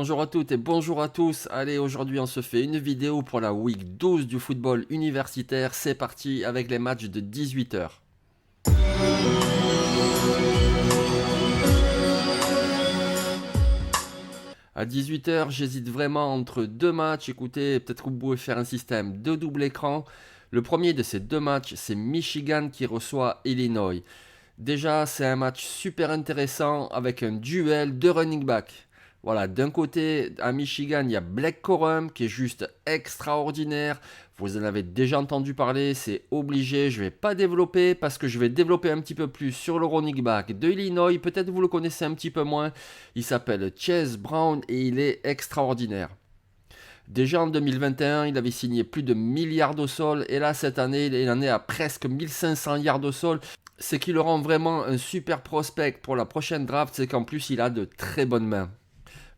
Bonjour à toutes et bonjour à tous. Allez, aujourd'hui on se fait une vidéo pour la week 12 du football universitaire. C'est parti avec les matchs de 18h. À 18h, j'hésite vraiment entre deux matchs. Écoutez, peut-être que vous pouvez faire un système de double écran. Le premier de ces deux matchs, c'est Michigan qui reçoit Illinois. Déjà, c'est un match super intéressant avec un duel de running back. Voilà, d'un côté, à Michigan, il y a Blake Corum qui est juste extraordinaire. Vous en avez déjà entendu parler, c'est obligé. Je ne vais pas développer parce que je vais développer un petit peu plus sur le running back de Illinois. Peut-être vous le connaissez un petit peu moins. Il s'appelle Chase Brown et il est extraordinaire. Déjà en 2021, il avait signé plus de 1000 yards au sol et là cette année, il en est à presque 1500 yards au sol. C'est qui le rend vraiment un super prospect pour la prochaine draft, c'est qu'en plus il a de très bonnes mains.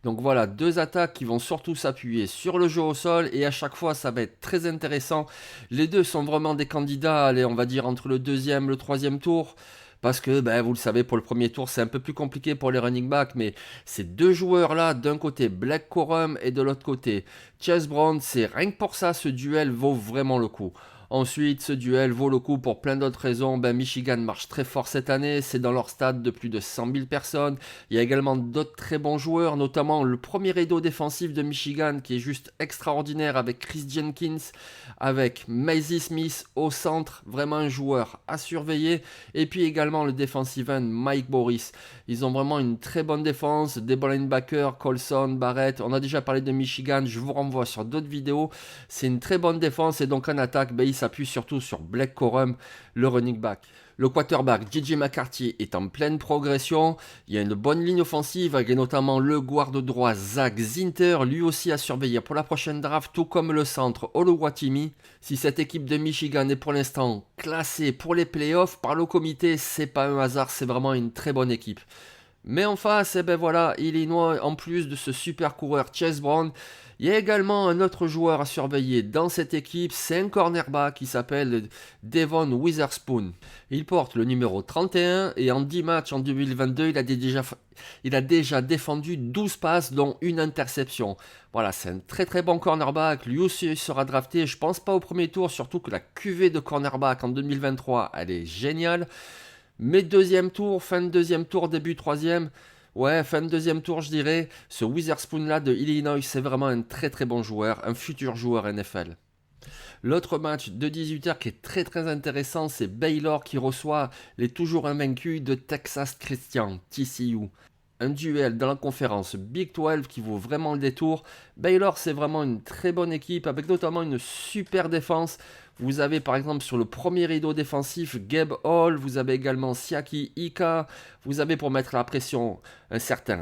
Donc voilà, deux attaques qui vont surtout s'appuyer sur le jeu au sol et à chaque fois ça va être très intéressant. Les deux sont vraiment des candidats, allez, on va dire entre le deuxième et le troisième tour. Parce que, vous le savez, pour le premier tour, c'est un peu plus compliqué pour les running backs. Mais ces deux joueurs-là, d'un côté Blake Corum et de l'autre côté Chase Brown, c'est rien que pour ça, ce duel vaut vraiment le coup. Ensuite, ce duel vaut le coup pour plein d'autres raisons. Michigan marche très fort cette année, c'est dans leur stade de plus de 100 000 personnes. Il y a également d'autres très bons joueurs, notamment le premier rideau défensif de Michigan qui est juste extraordinaire avec Chris Jenkins, avec Maisie Smith au centre, vraiment un joueur à surveiller. Et puis également le defensive end Mike Boris. Ils ont vraiment une très bonne défense, des bons linebackers, Colson, Barrett. On a déjà parlé de Michigan, je vous renvoie sur d'autres vidéos. C'est une très bonne défense et donc en attaque, il s'appuie surtout sur Blake Corum, le running back. Le quarterback JJ McCarthy est en pleine progression. Il y a une bonne ligne offensive avec notamment le garde droit Zach Zinter, lui aussi à surveiller pour la prochaine draft, tout comme le centre Oluwatimi. Si cette équipe de Michigan est pour l'instant classée pour les playoffs par le comité, c'est pas un hasard, c'est vraiment une très bonne équipe. Mais en face, Illinois, en plus de ce super coureur Chase Brown, il y a également un autre joueur à surveiller dans cette équipe, c'est un cornerback qui s'appelle Devon Witherspoon. Il porte le numéro 31 et en 10 matchs en 2022, il a déjà défendu 12 passes dont une interception. Voilà, c'est un très très bon cornerback, lui aussi sera drafté, je pense pas au premier tour, surtout que la cuvée de cornerback en 2023, elle est géniale. Mais deuxième tour, fin de deuxième tour, début troisième, ouais, fin de deuxième tour, je dirais, ce Witherspoon-là de Illinois, c'est vraiment un très très bon joueur, un futur joueur NFL. L'autre match de 18h qui est très très intéressant, c'est Baylor qui reçoit les toujours invaincus de Texas Christian, TCU. Un duel dans la conférence Big 12 qui vaut vraiment le détour. Baylor, c'est vraiment une très bonne équipe avec notamment une super défense. Vous avez par exemple sur le premier rideau défensif Gabe Hall, vous avez également Siaki Ika, vous avez pour mettre la pression un certain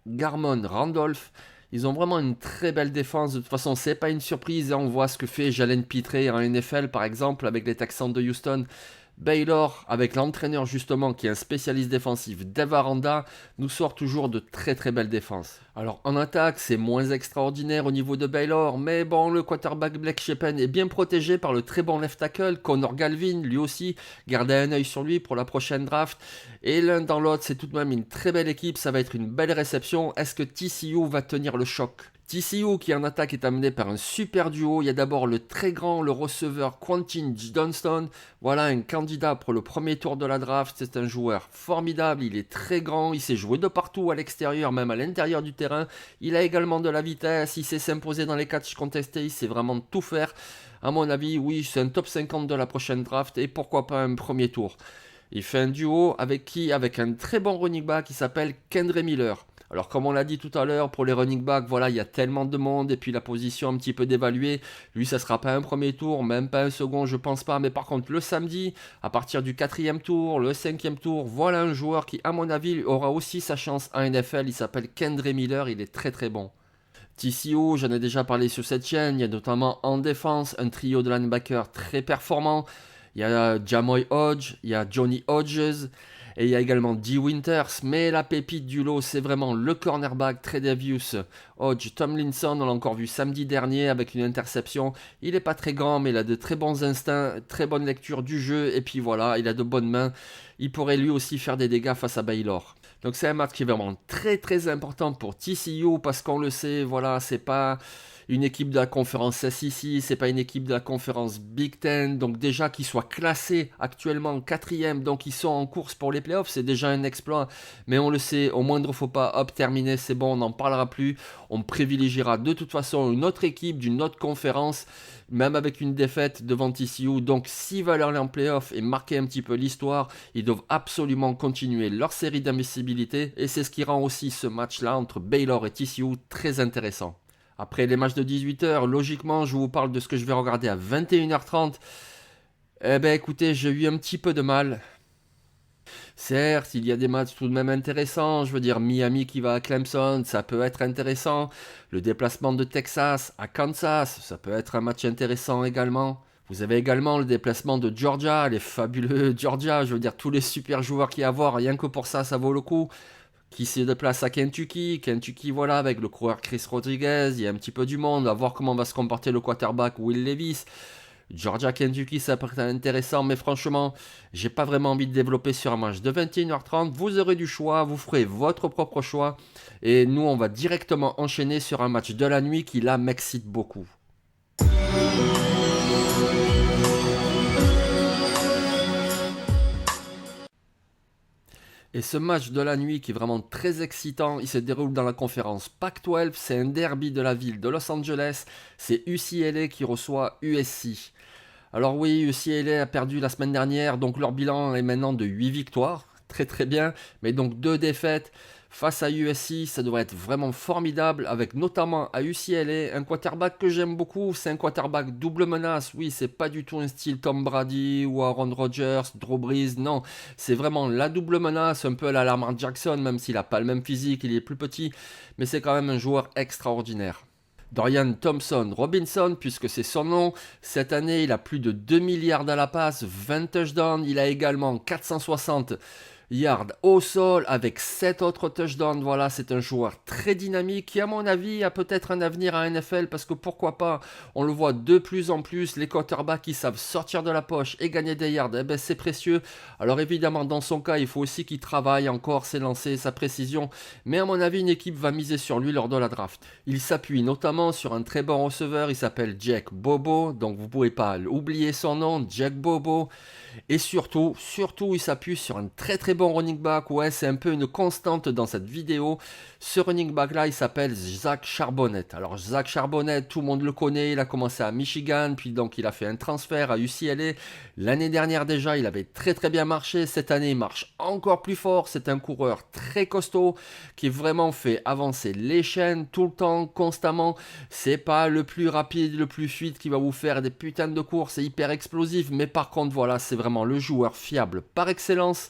Garmon Randolph. Ils ont vraiment une très belle défense. De toute façon, c'est pas une surprise. On voit ce que fait Jalen Pitre en NFL par exemple avec les Texans de Houston. Baylor, avec l'entraîneur justement qui est un spécialiste défensif, Dave Aranda, nous sort toujours de très très belles défenses. Alors en attaque, c'est moins extraordinaire au niveau de Baylor, mais bon, le quarterback Blake Shapen est bien protégé par le très bon left tackle, Connor Galvin, lui aussi, gardez un œil sur lui pour la prochaine draft. Et l'un dans l'autre, c'est tout de même une très belle équipe, ça va être une belle réception. Est-ce que TCU va tenir le choc ? TCU qui en attaque est amené par un super duo. Il y a d'abord le très grand, le receveur Quentin Johnston. Voilà un candidat pour le premier tour de la draft. C'est un joueur formidable, il est très grand, il sait jouer de partout à l'extérieur, même à l'intérieur du terrain. Il a également de la vitesse, il sait s'imposer dans les catchs contestés, il sait vraiment tout faire. À mon avis, oui, c'est un top 50 de la prochaine draft et pourquoi pas un premier tour. Il fait un duo avec un très bon running back qui s'appelle Kendre Miller. Alors comme on l'a dit tout à l'heure, pour les running backs, voilà, il y a tellement de monde et puis la position un petit peu dévaluée. Lui, ça ne sera pas un premier tour, même pas un second, je pense pas. Mais par contre, le samedi, à partir du 4e tour, le 5e tour, voilà un joueur qui, à mon avis, aura aussi sa chance en NFL. Il s'appelle Kendre Miller, il est très très bon. TCU, j'en ai déjà parlé sur cette chaîne, il y a notamment en défense un trio de linebackers très performant. Il y a Jamoy Hodge, il y a Johnny Hodges, et il y a également Dee Winters, mais la pépite du lot, c'est vraiment le cornerback Tredavious Hodge Tomlinson. On l'a encore vu samedi dernier avec une interception. Il n'est pas très grand, mais il a de très bons instincts, très bonne lecture du jeu, et puis voilà, il a de bonnes mains. Il pourrait lui aussi faire des dégâts face à Baylor. Donc c'est un match qui est vraiment très très important pour TCU parce qu'on le sait, voilà, c'est pas une équipe de la conférence SEC, c'est pas une équipe de la conférence Big Ten, donc déjà qu'ils soient classés actuellement 4e, donc ils sont en course pour les playoffs, c'est déjà un exploit, mais on le sait, au moindre faux pas, hop, terminé, c'est bon, on n'en parlera plus, on privilégiera de toute façon une autre équipe d'une autre conférence, même avec une défaite devant TCU, donc s'ils veulent aller en playoff et marquer un petit peu l'histoire, ils doivent absolument continuer leur série d'invincibilité, et c'est ce qui rend aussi ce match-là entre Baylor et TCU très intéressant. Après les matchs de 18h, logiquement, je vous parle de ce que je vais regarder à 21h30. Eh ben écoutez, j'ai eu un petit peu de mal. Certes, il y a des matchs tout de même intéressants. Je veux dire, Miami qui va à Clemson, ça peut être intéressant. Le déplacement de Texas à Kansas, ça peut être un match intéressant également. Vous avez également le déplacement de Georgia, les fabuleux Georgia. Je veux dire, tous les super joueurs qu'il y a à voir, rien que pour ça, ça vaut le coup. Qui se déplace à Kentucky. Kentucky, voilà, avec le coureur Chris Rodriguez, il y a un petit peu du monde, à voir comment va se comporter le quarterback Will Levis. Georgia, Kentucky, ça peut être intéressant, mais franchement, j'ai pas vraiment envie de développer sur un match de 21h30. Vous aurez du choix, vous ferez votre propre choix. Et nous, on va directement enchaîner sur un match de la nuit qui, là, m'excite beaucoup. Et ce match de la nuit qui est vraiment très excitant, il se déroule dans la conférence Pac-12, c'est un derby de la ville de Los Angeles, c'est UCLA qui reçoit USC. Alors oui, UCLA a perdu la semaine dernière, donc leur bilan est maintenant de 8 victoires, très très bien, mais donc 2 défaites. Face à USC, ça devrait être vraiment formidable, avec notamment à UCLA un quarterback que j'aime beaucoup, c'est un quarterback double menace. Oui, c'est pas du tout un style Tom Brady ou Aaron Rodgers, Drew Brees, non, c'est vraiment la double menace, un peu à la Lamar Jackson, même s'il n'a pas le même physique, il est plus petit, mais c'est quand même un joueur extraordinaire. Dorian Thompson-Robinson, puisque c'est son nom. Cette année, il a plus de 2 milliards à la passe, 20 touchdowns. Il a également 460 yards au sol avec 7 autres touchdowns. Voilà, c'est un joueur très dynamique qui, à mon avis, a peut-être un avenir à NFL parce que pourquoi pas, on le voit de plus en plus, les quarterbacks qui savent sortir de la poche et gagner des yards, eh ben, c'est précieux. Alors évidemment, dans son cas, il faut aussi qu'il travaille encore ses lancers, sa précision. Mais à mon avis, une équipe va miser sur lui lors de la draft. Il s'appuie notamment sur un très bon receveur, il s'appelle Jack Bobo, donc vous ne pouvez pas oublier son nom, Jack Bobo. Et surtout, il s'appuie sur un très très bon running back. Ouais, c'est un peu une constante dans cette vidéo. Ce running back là, il s'appelle Zach Charbonnet. Alors Zach Charbonnet, tout le monde le connaît. Il a commencé à Michigan, puis donc il a fait un transfert à UCLA. L'année dernière déjà, il avait très très bien marché. Cette année, il marche encore plus fort. C'est un coureur très costaud qui vraiment fait avancer les chaînes tout le temps, constamment. C'est pas le plus rapide, le plus fluide qui va vous faire des putains de courses. C'est hyper explosif, mais par contre, voilà, c'est vraiment le joueur fiable par excellence.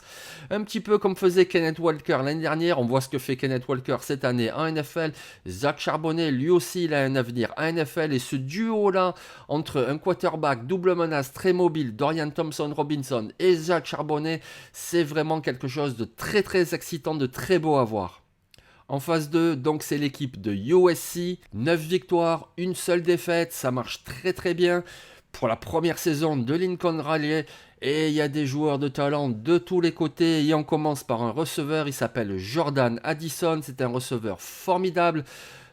Un petit peu comme faisait Kenneth Walker l'année dernière. On voit ce que fait Kenneth Walker cette année en NFL. Zach Charbonnet, lui aussi, il a un avenir en NFL. Et ce duo-là, entre un quarterback double menace très mobile, Dorian Thompson-Robinson et Zach Charbonnet, c'est vraiment quelque chose de très très excitant, de très beau à voir. En phase 2, donc c'est l'équipe de USC, 9 victoires, une seule défaite, ça marche très très bien pour la première saison de Lincoln Riley. Et il y a des joueurs de talent de tous les côtés. Et on commence par un receveur, il s'appelle Jordan Addison, c'est un receveur formidable.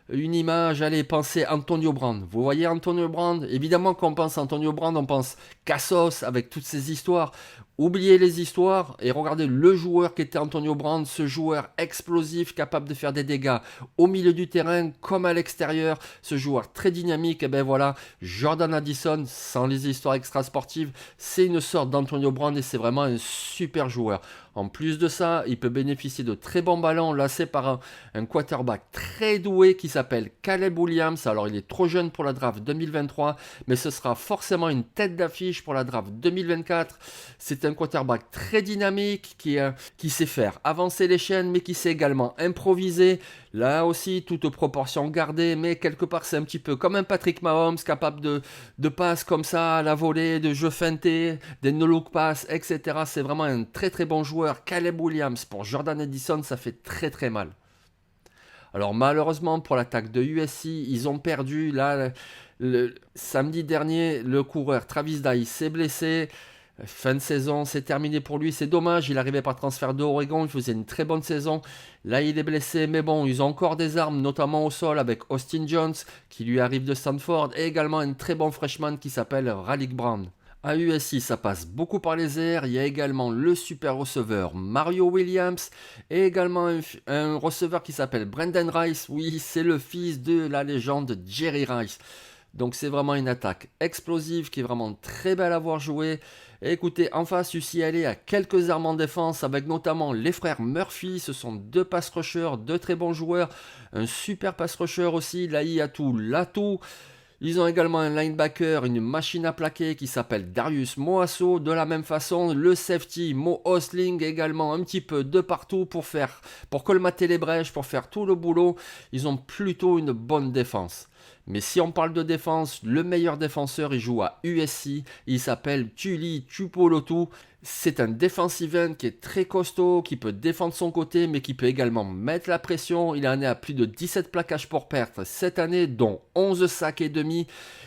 Une image, allez, pensez Antonio Brown. Vous voyez Antonio Brown? Évidemment quand on pense Antonio Brown, on pense Cassos avec toutes ces histoires. Oubliez les histoires et regardez le joueur qui était Antonio Brown, ce joueur explosif capable de faire des dégâts au milieu du terrain comme à l'extérieur, ce joueur très dynamique. Et ben voilà, Jordan Addison, sans les histoires extrasportives, c'est une sorte d'Antonio Brown et c'est vraiment un super joueur. En plus de ça, il peut bénéficier de très bons ballons lacés par un quarterback très doué qui s'appelle Caleb Williams. Alors il est trop jeune pour la draft 2023, mais ce sera forcément une tête d'affiche pour la draft 2024. C'est un quarterback très dynamique qui sait faire avancer les chaînes, mais qui sait également improviser. Là aussi, toute proportion gardée, mais quelque part c'est un petit peu comme un Patrick Mahomes, capable de passes comme ça à la volée, de jeux feintés, des no-look passes, etc. C'est vraiment un très très bon joueur. Caleb Williams pour Jordan Addison, ça fait très très mal. Alors malheureusement pour l'attaque de USC, ils ont perdu. Là, le samedi dernier, le coureur Travis Dye s'est blessé. Fin de saison, c'est terminé pour lui, c'est dommage, il arrivait par transfert d'Oregon, il faisait une très bonne saison. Là, il est blessé, mais bon, ils ont encore des armes, notamment au sol avec Austin Jones, qui lui arrive de Stanford, et également un très bon freshman qui s'appelle Raleigh Brown. À USC, ça passe beaucoup par les airs. Il y a également le super receveur Mario Williams et également un receveur qui s'appelle Brendan Rice. Oui, c'est le fils de la légende Jerry Rice. Donc c'est vraiment une attaque explosive qui est vraiment très belle à voir jouer. Et écoutez, en face, UCLA a quelques armes en défense avec notamment les frères Murphy. Ce sont deux pass rushers, deux très bons joueurs. Un super pass rusher aussi, Latou. Ils ont également un linebacker, une machine à plaquer qui s'appelle Darius Moasso. De la même façon, le safety Mo Osling également un petit peu de partout pour colmater les brèches, pour faire tout le boulot. Ils ont plutôt une bonne défense. Mais si on parle de défense, le meilleur défenseur, il joue à USC. Il s'appelle Tuli Tupolotu. C'est un defensive end qui est très costaud, qui peut défendre son côté, mais qui peut également mettre la pression. Il en est à plus de 17 plaquages pour perte cette année, dont 11 sacs et demi.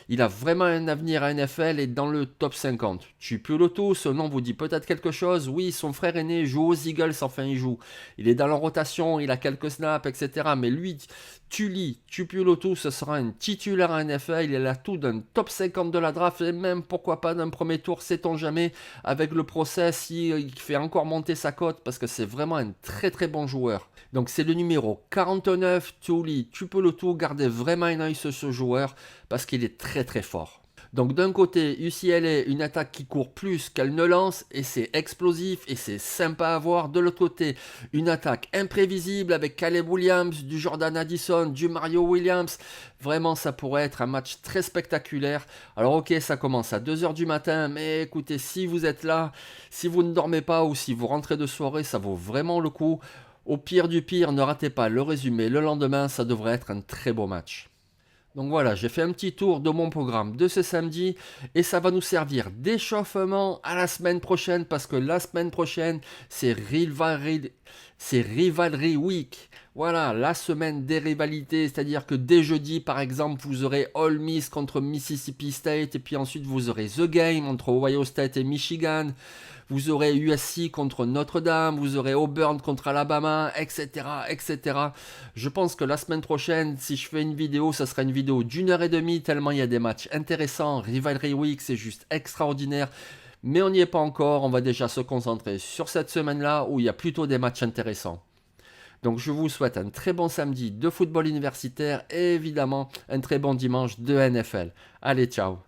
Il a vraiment un avenir à NFL et dans le top 50. Tupolotu, ce nom vous dit peut-être quelque chose. Oui, son frère aîné joue aux Eagles, enfin il joue. Il est dans la rotation, il a quelques snaps, etc. Mais lui, Tupolotu, ce sera un titulaire à NFL. Il est là tout d'un top 50 de la draft et même pourquoi pas d'un premier tour, sait-on jamais, avec le process, il fait encore monter sa cote parce que c'est vraiment un très très bon joueur. Donc c'est le numéro 49, Tupolotu, gardez vraiment un œil sur ce joueur parce qu'il est très très fort. Donc d'un côté, UCLA, une attaque qui court plus qu'elle ne lance et c'est explosif et c'est sympa à voir. De l'autre côté, une attaque imprévisible avec Caleb Williams, du Jordan Addison, du Mario Williams. Vraiment, ça pourrait être un match très spectaculaire. Alors ok, ça commence à 2h du matin, mais écoutez, si vous êtes là, si vous ne dormez pas ou si vous rentrez de soirée, ça vaut vraiment le coup. Au pire du pire, ne ratez pas le résumé le lendemain, ça devrait être un très beau match. Donc voilà, j'ai fait un petit tour de mon programme de ce samedi et ça va nous servir d'échauffement à la semaine prochaine parce que la semaine prochaine, c'est Rivalry Week. Voilà, la semaine des rivalités, c'est-à-dire que dès jeudi, par exemple, vous aurez Ole Miss contre Mississippi State et puis ensuite vous aurez The Game entre Ohio State et Michigan. Vous aurez USC contre Notre-Dame, vous aurez Auburn contre Alabama, etc., etc. Je pense que la semaine prochaine, si je fais une vidéo, ça sera une vidéo d'1h30, tellement il y a des matchs intéressants. Rivalry Week, c'est juste extraordinaire. Mais on n'y est pas encore, on va déjà se concentrer sur cette semaine-là où il y a plutôt des matchs intéressants. Donc je vous souhaite un très bon samedi de football universitaire et évidemment un très bon dimanche de NFL. Allez, ciao!